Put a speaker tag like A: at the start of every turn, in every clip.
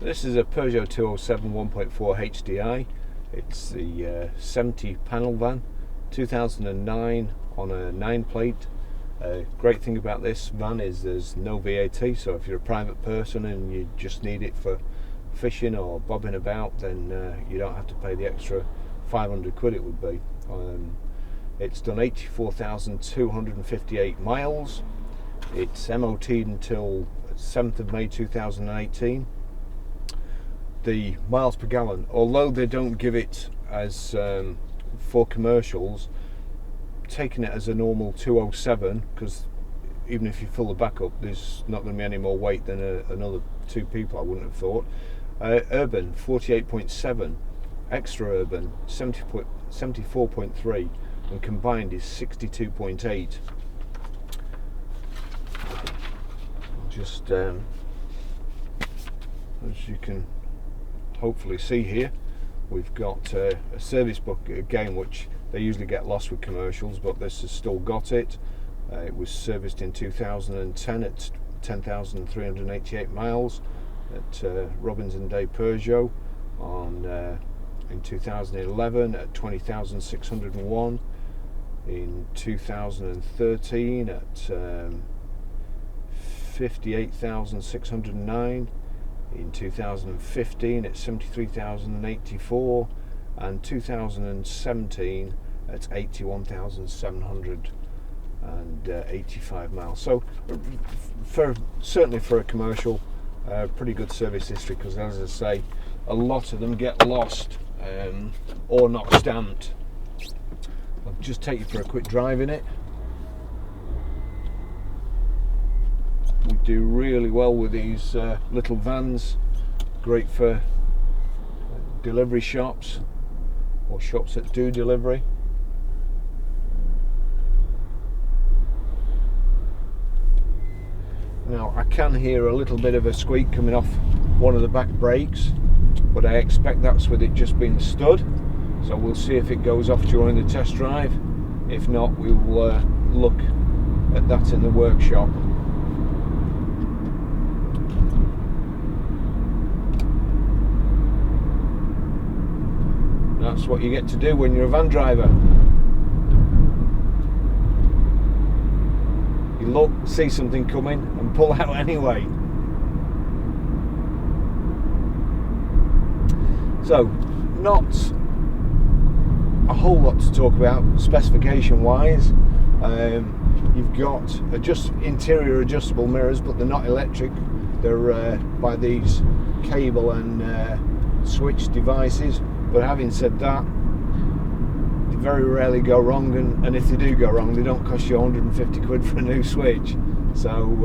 A: This is a Peugeot 207 1.4 HDI. It's the 70 panel van, 2009 on a 9 plate. Great thing about this van is there's no VAT, so if you're a private person and you just need it for fishing or bobbing about, then you don't have to pay the extra 500 quid it would be. It's done 84,258 miles. It's MOT'd until 7th of May 2018. The miles per gallon, although they don't give it as for commercials, taking it as a normal 207, because even if you fill the back up, there's not going to be any more weight than another two people, I wouldn't have thought. Urban 48.7, extra urban 74.3, and combined is 62.8. Just as you can hopefully see here, we've got a service book again, which they usually get lost with commercials, but this has still got it. It was serviced in 2010 at 10,388 miles at Robins and Day Peugeot, in 2011 at 20,601, in 2013 at 58,609, in 2015 at 73,084, and 2017 at 81,785 miles. So certainly for a commercial, pretty good service history, because as I say, a lot of them get lost or not stamped. I'll just take you for a quick drive in it. We do really well with these little vans, great for delivery shops or shops that do delivery. Now I can hear a little bit of a squeak coming off one of the back brakes, but I expect that's with it just being stud, so we'll see if it goes off during the test drive. If not, we will look at that in the workshop. That's what you get to do when you're a van driver. You look, see something coming and pull out anyway. So, not a whole lot to talk about specification wise. You've got interior adjustable mirrors, but they're not electric. They're by these cable and switch devices. But having said that, they very rarely go wrong, and if they do go wrong, they don't cost you 150 quid for a new switch. So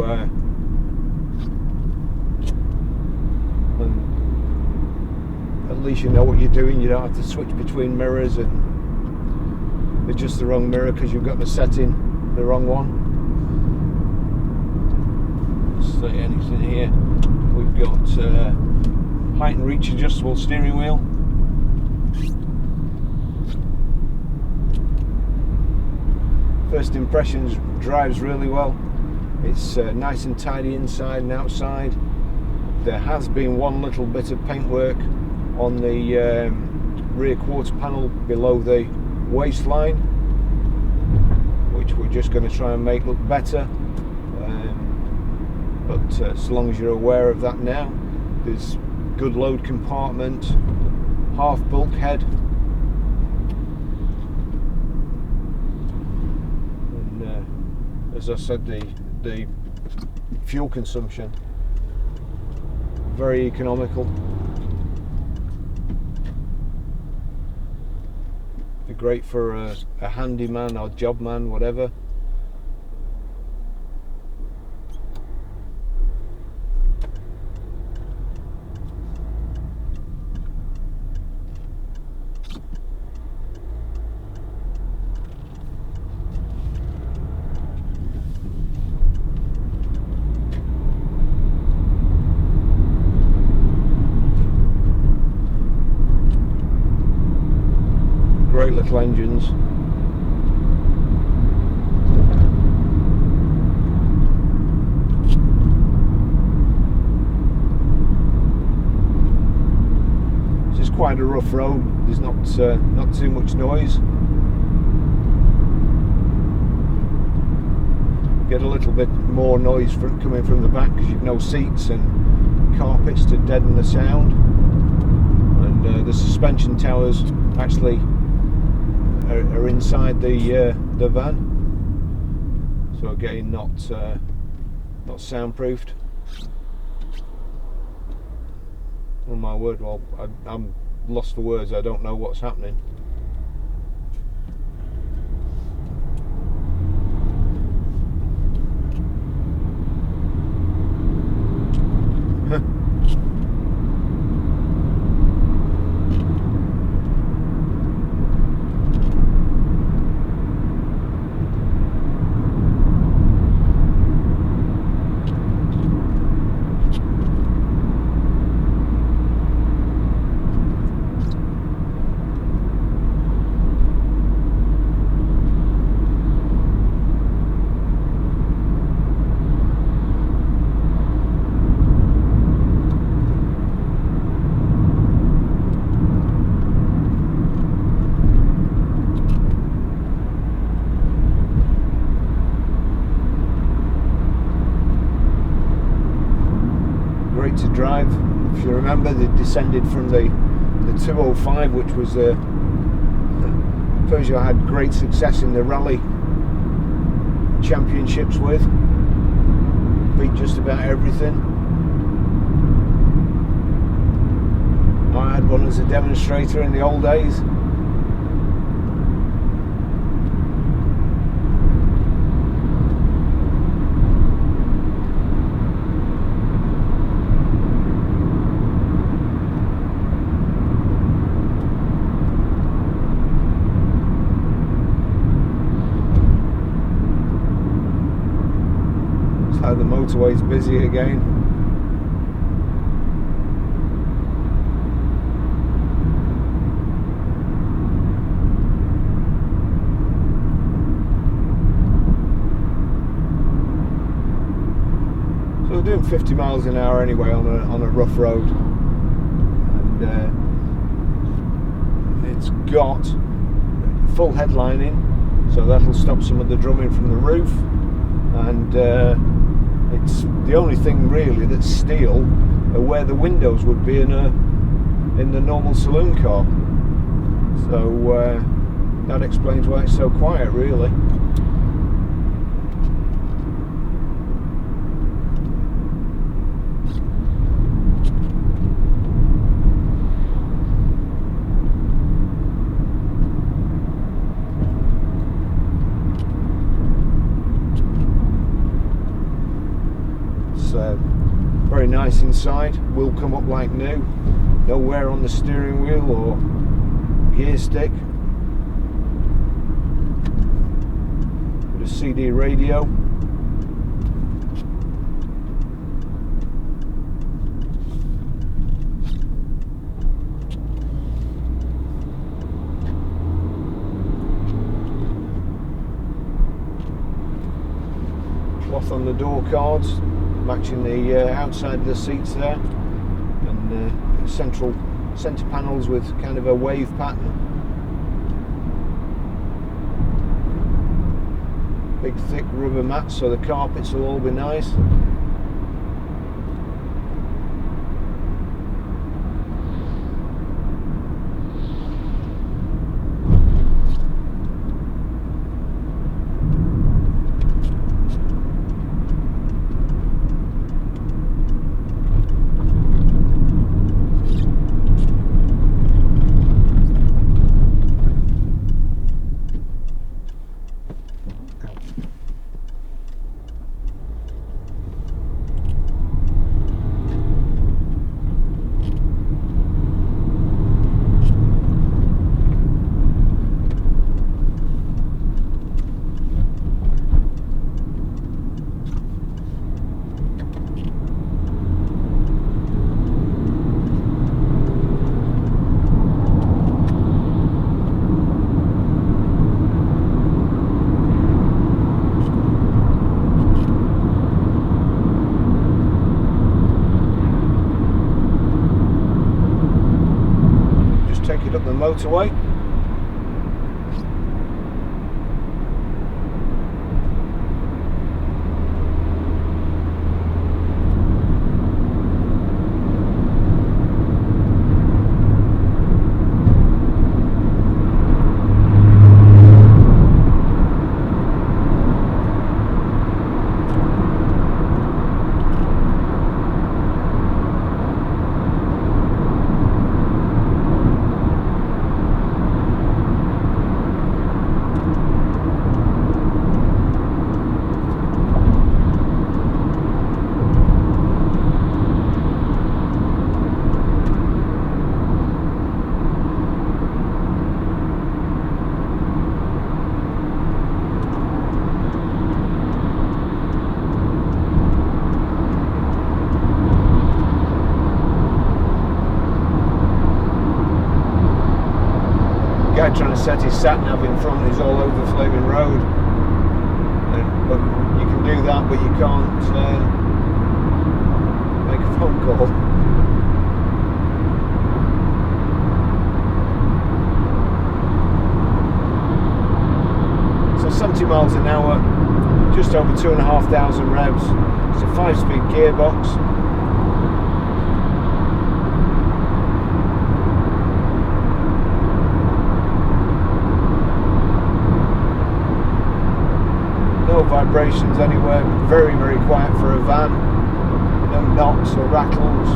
A: at least you know what you're doing. You don't have to switch between mirrors and adjust the wrong mirror because you've got the setting the wrong one. Let's say anything here. We've got height and reach adjustable steering wheel. First impressions, drives really well. It's nice and tidy inside and outside. There has been one little bit of paintwork on the rear quarter panel below the waistline, which we're just going to try and make look better. But as long as you're aware of that now, there's good load compartment, half bulkhead. As I said, the fuel consumption, very economical. Be great for a handyman or job man, whatever. Great little engines. quite a rough road. There's not too much noise. Get a little bit more noise coming from the back because you've no seats and carpets to deaden the sound. And the suspension towers actually are inside the van, so again not soundproofed. Oh my word! Well, I'm lost for words. I don't know what's happening. To drive. If you remember, they descended from the 205, which was Peugeot had great success in the rally championships with, beat just about everything. I had one as a demonstrator in the old days. The motorway's busy again. So we're doing 50 miles an hour anyway on a rough road, and it's got full headlining, so that'll stop some of the drumming from the roof, and it's the only thing really that's steel are where the windows would be in the normal saloon car. So that explains why it's so quiet, really. Very nice inside, will come up like new, no wear on the steering wheel or gear stick. With a CD radio. Cloth on the door cards, matching the outside of the seats there, and centre panels with kind of a wave pattern. Big thick rubber mats, so the carpets will all be nice. headed up the motorway. Guy trying to set his sat nav in front, he's all over the flaming road. But you can do that, but you can't make a phone call. So 70 miles an hour, just over 2,500 revs. It's a 5-speed gearbox. No vibrations anywhere, very, very quiet for a van. No knocks or rattles.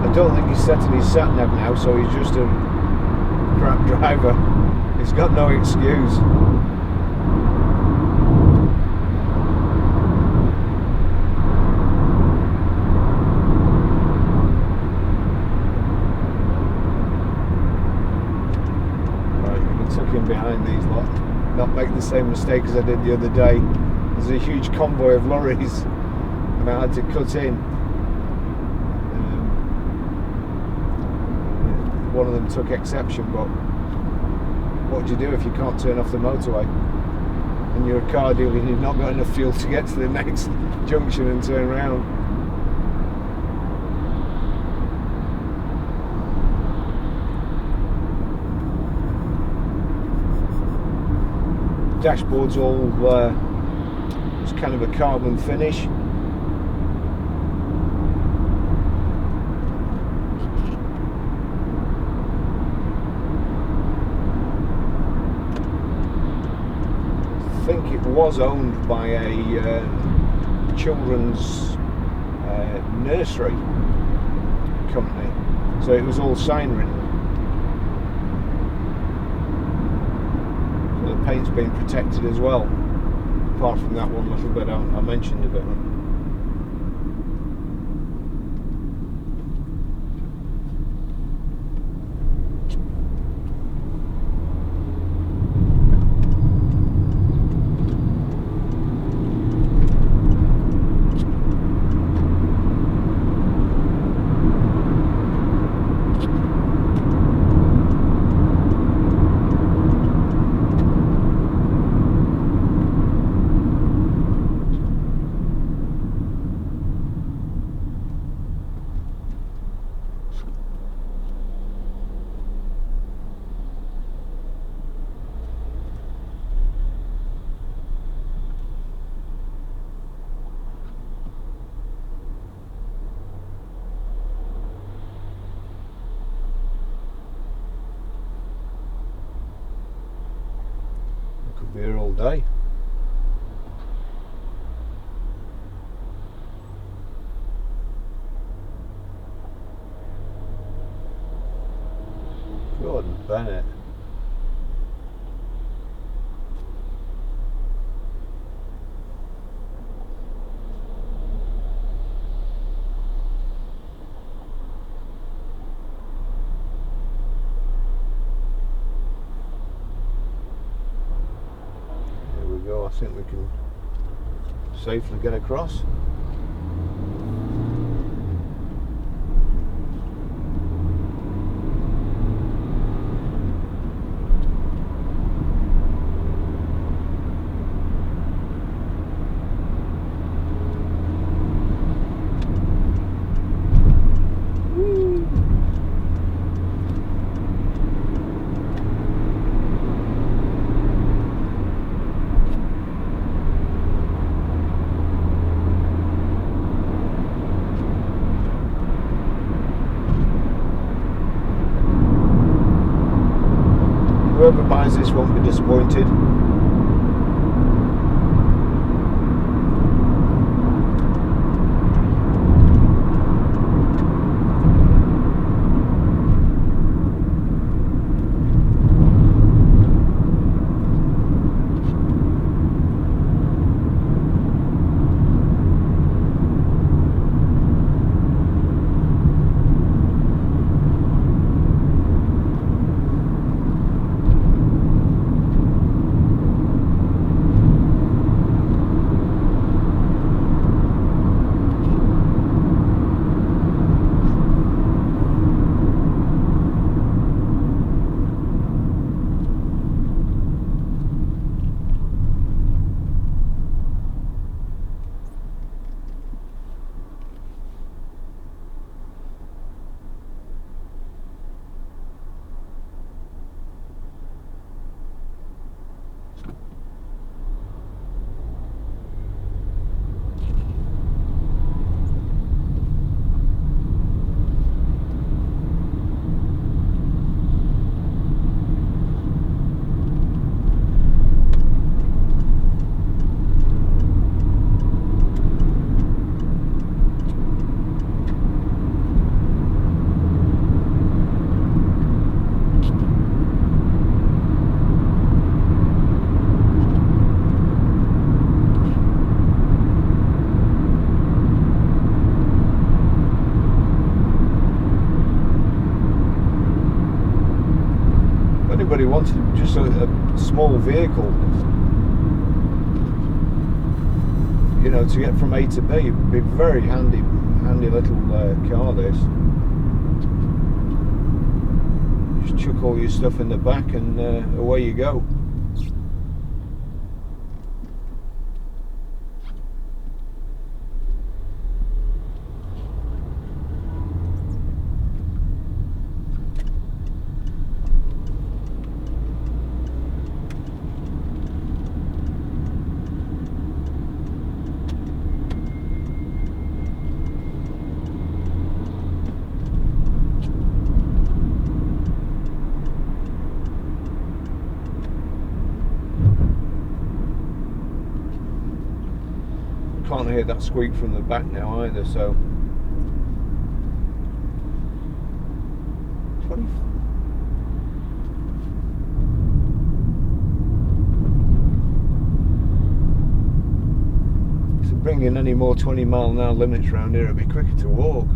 A: I don't think he's setting his sat nav now, so he's just a crap driver. He's got no excuse. Right, I'm going to tuck in behind these lot, not make the same mistake as I did the other day. There's a huge convoy of lorries and I had to cut in. One of them took exception, but what do you do if you can't turn off the motorway and you're a car dealer and you've not got enough fuel to get to the next junction and turn around? Dashboard's all it's kind of a carbon finish. I think it was owned by a children's nursery company, so it was all sign written. So the paint's been protected as well, apart from that one little bit I mentioned a bit. Could be here all day. Gordon Bennett. think we can safely get across. Whoever buys this won't be disappointed. Anybody wanted just a small vehicle, you know, to get from A to B, it'd be very handy little car this. Just chuck all your stuff in the back and away you go. Can't hear that squeak from the back now either, so 20. To bring in any more 20-mile-an-hour limits around here, it'd be quicker to walk.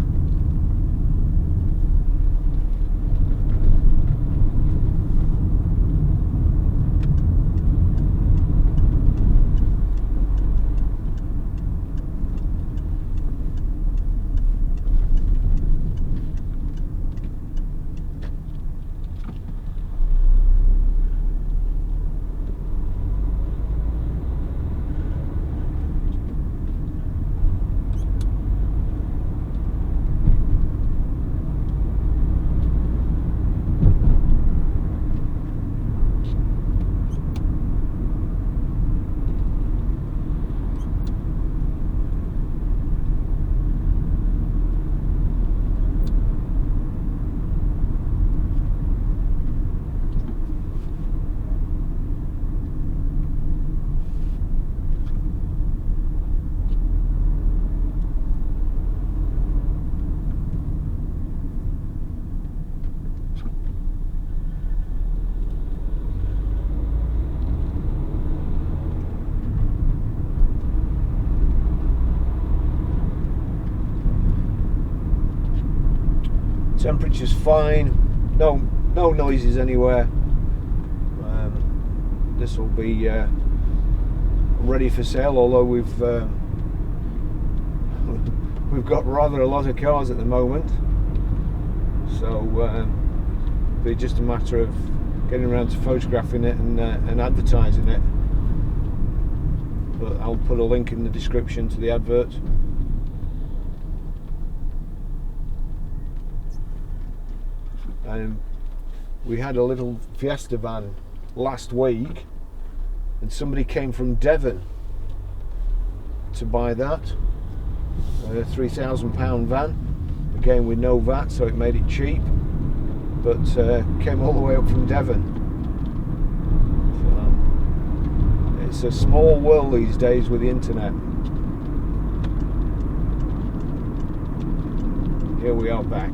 A: Temperature's fine, no noises anywhere. This will be ready for sale, although we've got rather a lot of cars at the moment, so it'll be just a matter of getting around to photographing it and advertising it. But I'll put a link in the description to the advert. We had a little Fiesta van last week, and somebody came from Devon to buy that. A £3,000 van, again with no VAT, so it made it cheap, but came all the way up from Devon. So it's a small world these days with the internet. Here we are back.